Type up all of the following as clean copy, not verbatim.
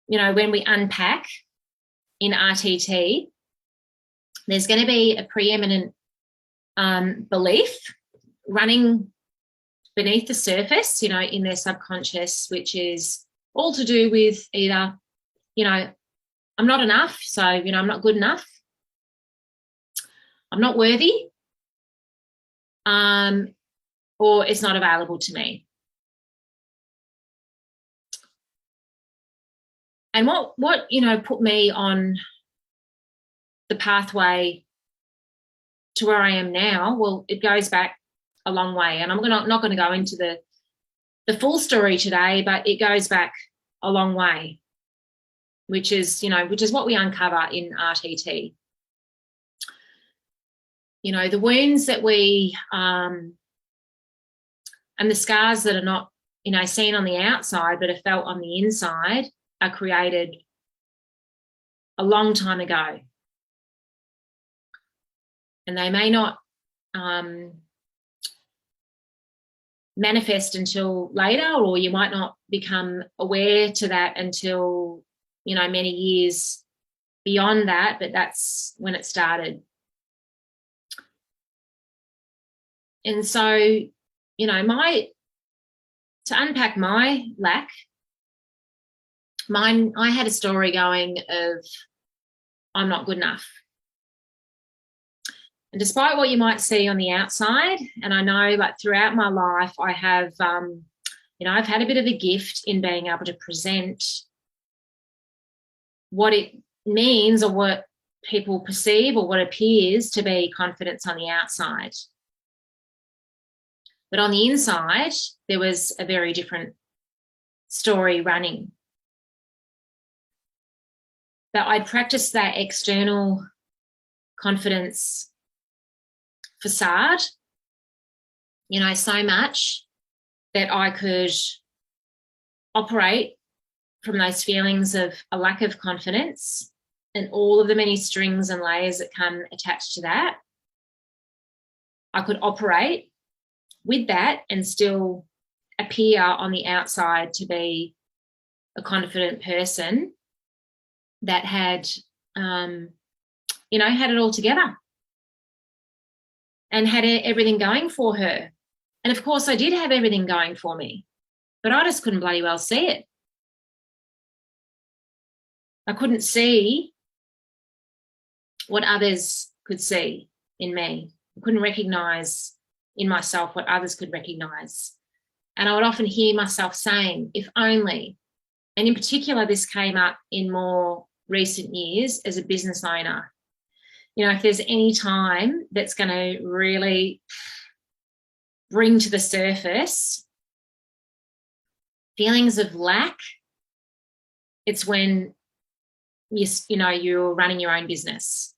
when we unpack in RTT, there's going to be a preeminent belief running beneath the surface, in their subconscious, which is all to do with either, I'm not enough, so, I'm not good enough. I'm not worthy, or it's not available to me. And what put me on the pathway to where I am now, well, it goes back a long way. And I'm not going to go into the full story today, but it goes back a long way, which is what we uncover in RTT. The wounds that we and the scars that are not, seen on the outside but are felt on the inside are created a long time ago. And they may not manifest until later, or you might not become aware to that until, many years beyond that, but that's when it started. And so, to unpack my lack, I had a story going of I'm not good enough. And despite what you might see on the outside, and I know like throughout my life, I have, I've had a bit of a gift in being able to present what it means or what people perceive or what appears to be confidence on the outside. But on the inside, there was a very different story running. But I'd practiced that external confidence facade, so much that I could operate from those feelings of a lack of confidence and all of the many strings and layers that come attached to that. I could operate with that and still appear on the outside to be a confident person that had, had it all together and had everything going for her. And of course I did have everything going for me, but I just couldn't bloody well see it. I couldn't see what others could see in me. I couldn't recognise in myself what others could recognise. And I would often hear myself saying, if only, and in particular, this came up in more recent years as a business owner. If there's any time that's going to really bring to the surface feelings of lack, it's when you're running your own business.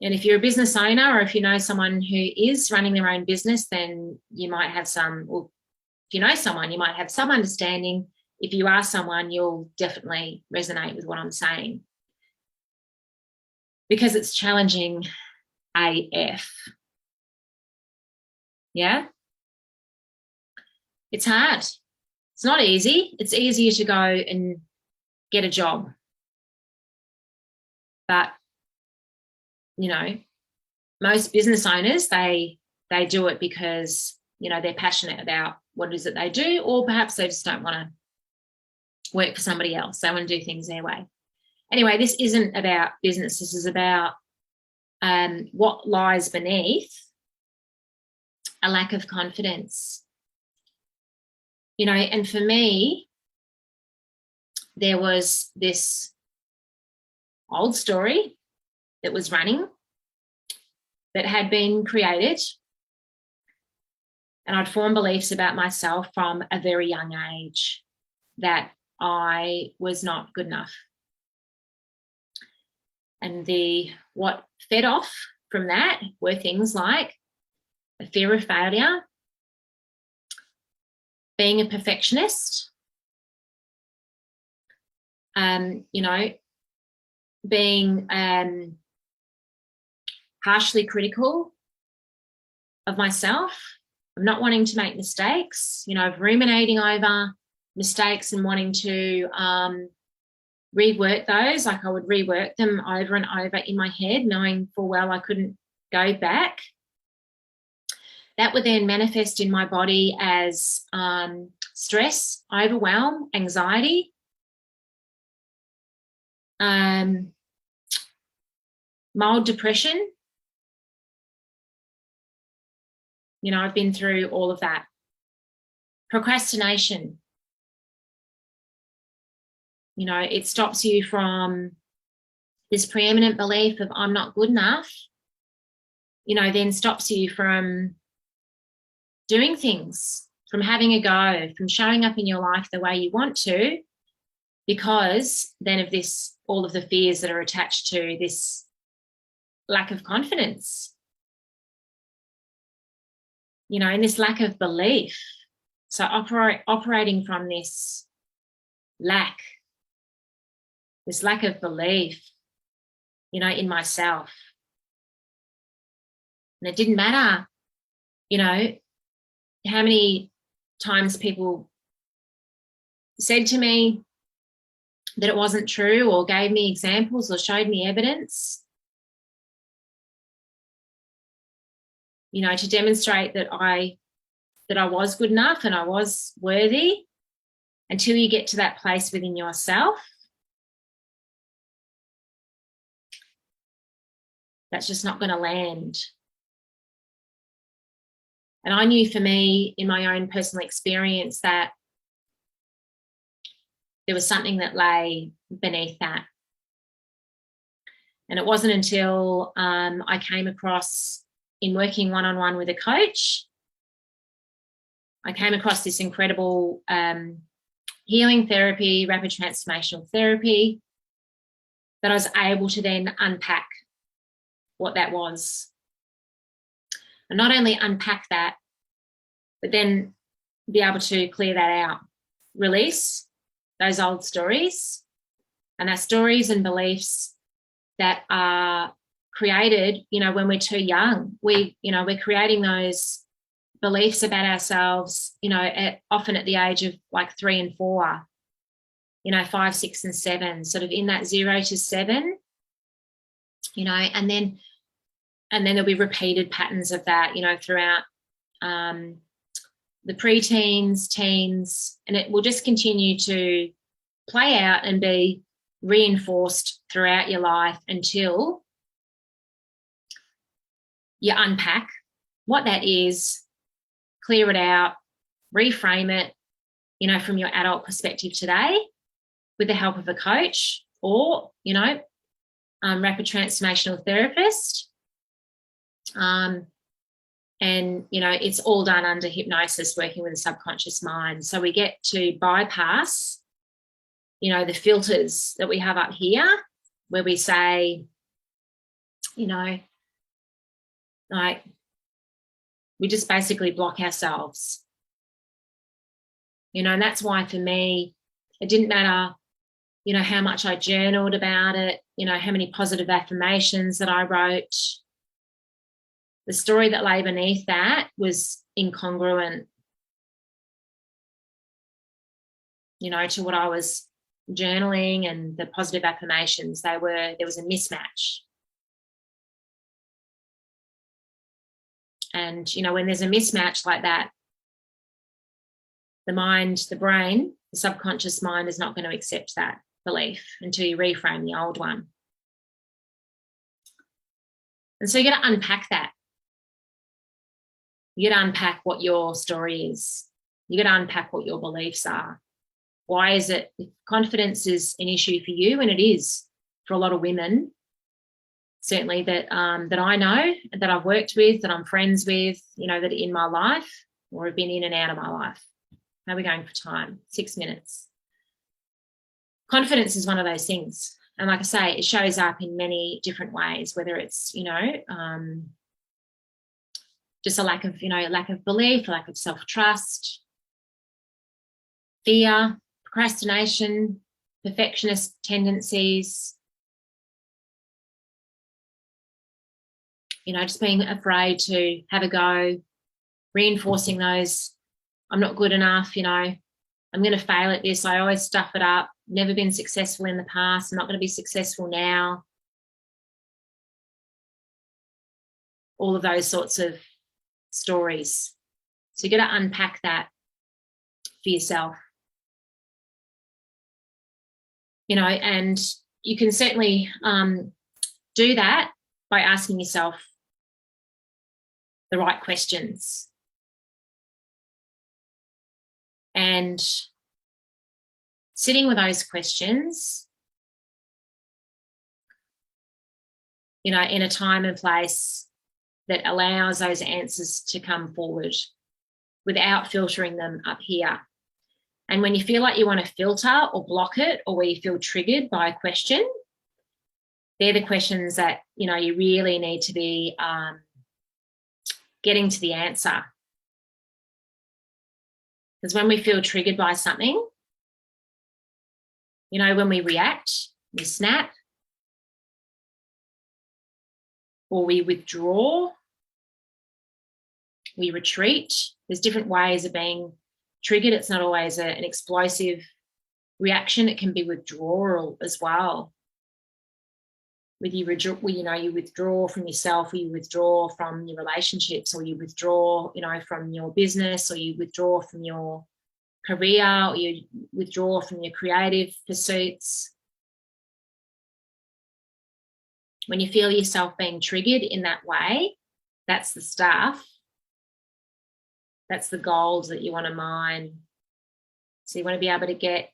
And if you're a business owner, or if you know someone who is running their own business, then you might have if you know someone, you might have some understanding. If you are someone, you'll definitely resonate with what I'm saying, because it's challenging AF. Yeah? It's hard. It's not easy. It's easier to go and get a job. But most business owners, they do it because, they're passionate about what it is that they do, or perhaps they just don't want to work for somebody else. They want to do things their way. Anyway, this isn't about business. This is about what lies beneath a lack of confidence. And for me, there was this old story that was running, that had been created, and I'd formed beliefs about myself from a very young age that I was not good enough. And what fed off from that were things like a fear of failure, being a perfectionist, being harshly critical of myself, of not wanting to make mistakes, of ruminating over mistakes and wanting to rework those. Like I would rework them over and over in my head, knowing full well I couldn't go back. That would then manifest in my body as stress, overwhelm, anxiety, mild depression. You know, I've been through all of that. Procrastination. You know, it stops you from this preeminent belief of I'm not good enough, you know, then stops you from doing things, from having a go, from showing up in your life the way you want to, because then of this, all of the fears that are attached to this lack of confidence, you know, and this lack of belief. So operating from this lack of belief, you know, in myself. And it didn't matter, you know, how many times people said to me that it wasn't true, or gave me examples or showed me evidence, you know, to demonstrate that I was good enough and I was worthy. Until you get to that place within yourself, that's just not going to land. And I knew for me, in my own personal experience, that there was something that lay beneath that. And it wasn't until I came across, in working one-on-one with a coach, I came across this incredible healing therapy, rapid transformational therapy, that I was able to then unpack what that was. And not only unpack that, but then be able to clear that out, release those old stories. And they're stories and beliefs that are created, you know, when we're too young. We're creating those beliefs about ourselves, you know, often at the age of like 3 and 4, you know, 5, 6 and 7, sort of in that 0 to 7, you know, and then there'll be repeated patterns of that, you know, throughout the preteens, teens, and it will just continue to play out and be reinforced throughout your life until you unpack what that is, clear it out, reframe it, you know, from your adult perspective today with the help of a coach or, you know, rapid transformational therapist. And, you know, it's all done under hypnosis, working with the subconscious mind. So we get to bypass, you know, the filters that we have up here where we say, you know, like, we just basically block ourselves, you know, and that's why for me, it didn't matter, you know, how much I journaled about it, you know, how many positive affirmations that I wrote. The story that lay beneath that was incongruent, you know, to what I was journaling and the positive affirmations. There was a mismatch. And, you know, when there's a mismatch like that, the mind, the brain, the subconscious mind is not going to accept that belief until you reframe the old one. And so you got to unpack that. You got to unpack what your story is. You got to unpack what your beliefs are. Why is it, if confidence is an issue for you, and it is for a lot of women, certainly that I know, that I've worked with, that I'm friends with, you know, that are in my life or have been in and out of my life. How are we going for time? 6 minutes. Confidence is one of those things. And like I say, it shows up in many different ways, whether it's, you know, just a lack of belief, a lack of self-trust, fear, procrastination, perfectionist tendencies, you know, just being afraid to have a go, reinforcing those, I'm not good enough, you know, I'm going to fail at this. I always stuff it up. Never been successful in the past. I'm not going to be successful now. All of those sorts of stories. So you've got to unpack that for yourself. You know, and you can certainly do that by asking yourself the right questions. And sitting with those questions, you know, in a time and place that allows those answers to come forward without filtering them up here. And when you feel like you want to filter or block it, or where you feel triggered by a question, they're the questions that, you know, you really need to be getting to the answer. Because when we feel triggered by something, you know, when we react, we snap, or we withdraw, we retreat. There's different ways of being triggered. It's not always an explosive reaction. It can be withdrawal as well. You withdraw from yourself, or you withdraw from your relationships, or you withdraw, you know, from your business, or you withdraw from your career, or you withdraw from your creative pursuits. When you feel yourself being triggered in that way, that's the stuff. That's the gold that you want to mine. So you want to be able to get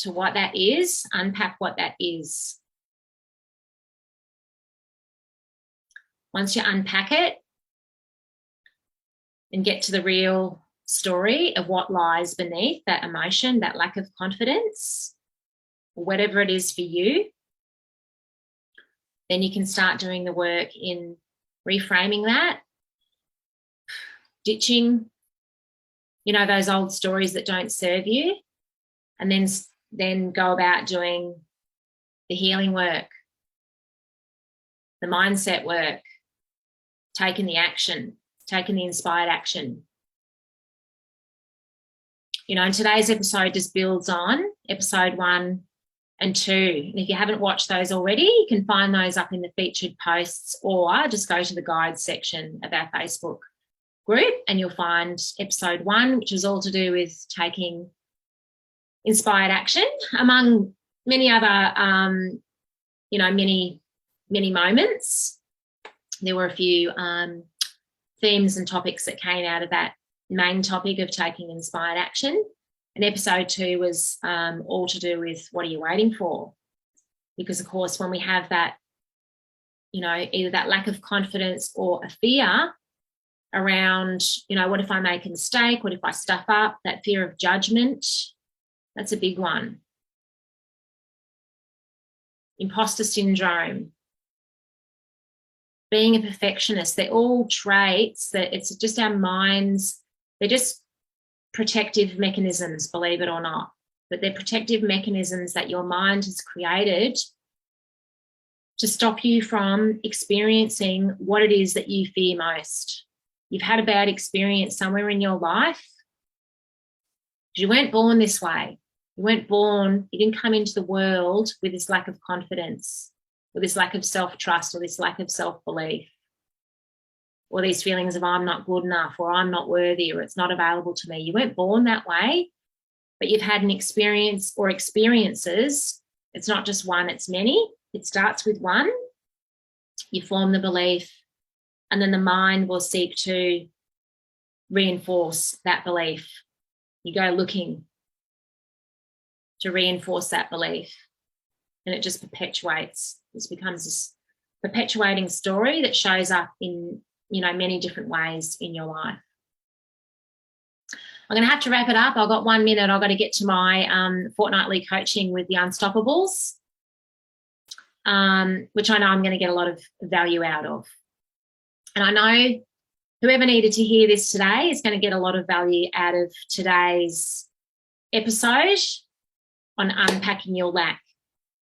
to what that is, unpack what that is. Once you unpack it and get to the real story of what lies beneath that emotion, that lack of confidence, or whatever it is for you, then you can start doing the work in reframing that, ditching, you know, those old stories that don't serve you, and then go about doing the healing work, the mindset work, taking the action, taking the inspired action. You know, and today's episode just builds on episode 1 and 2. And if you haven't watched those already, you can find those up in the featured posts, or just go to the guides section of our Facebook group and you'll find episode 1, which is all to do with taking inspired action, among many other, many moments. There were a few themes and topics that came out of that main topic of taking inspired action. And episode 2 was all to do with what are you waiting for? Because, of course, when we have that, you know, either that lack of confidence or a fear around, you know, what if I make a mistake? What if I stuff up? That fear of judgment, that's a big one. Imposter syndrome, being a perfectionist, they're all traits that it's just our minds, they're just protective mechanisms, believe it or not, but they're protective mechanisms that your mind has created to stop you from experiencing what it is that you fear most. You've had a bad experience somewhere in your life. You weren't born this way. You weren't born, you didn't come into the world with this lack of confidence, or this lack of self-trust, or this lack of self-belief, or these feelings of I'm not good enough, or I'm not worthy, or it's not available to me. You weren't born that way, but you've had an experience or experiences. It's not just one, it's many. It starts with one. You form the belief, and then the mind will seek to reinforce that belief. You go looking to reinforce that belief, and it just perpetuates. This becomes this perpetuating story that shows up in, you know, many different ways in your life. I'm going to have to wrap it up. I've got 1 minute. I've got to get to my fortnightly coaching with the Unstoppables, which I know I'm going to get a lot of value out of. And I know whoever needed to hear this today is going to get a lot of value out of today's episode on unpacking your lack.